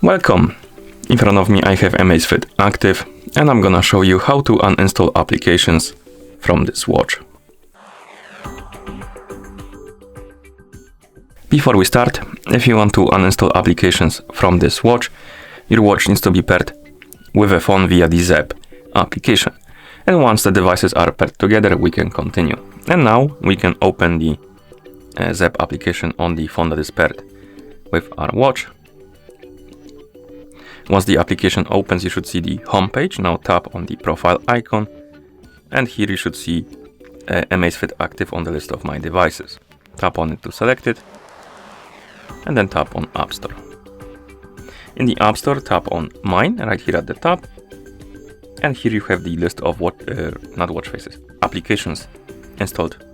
Welcome! In front of me I have AMAZFIT Active and I'm gonna show you how to uninstall applications from this watch. Before we start, if you want to uninstall applications from this watch, your watch needs to be paired with a phone via the ZAP application. And once the devices are paired together, we can continue. And now we can open the ZAP application on the phone that is paired with our watch. Once the application opens, you should see the home page. Now tap on the profile icon, and here you should see AMAZFIT Active on the list of my devices. Tap on it to select it, and then tap on App Store. In the App Store, tap on Mine right here at the top, and here you have the list of applications installed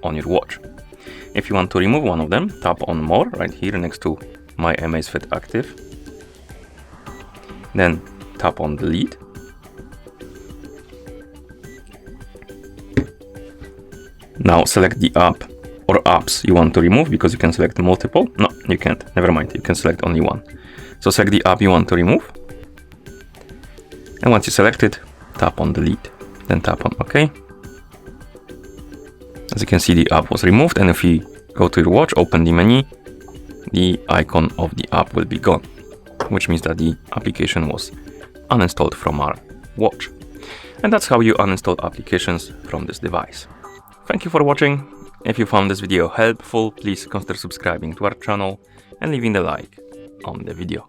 on your watch. If you want to remove one of them, tap on More right here next to My AMAZFIT Active. Then tap on Delete. Now select the app or apps you want to remove, because you can select multiple. No, you can't. Never mind. You can select only one. So select the app you want to remove. And once you select it, tap on Delete. Then tap on OK. As you can see, the app was removed. And if you go to your watch, open the menu, the icon of the app will be gone, which means that the application was uninstalled from our watch. And that's how you uninstall applications from this device. Thank you for watching. If you found this video helpful, please consider subscribing to our channel and leaving a like on the video.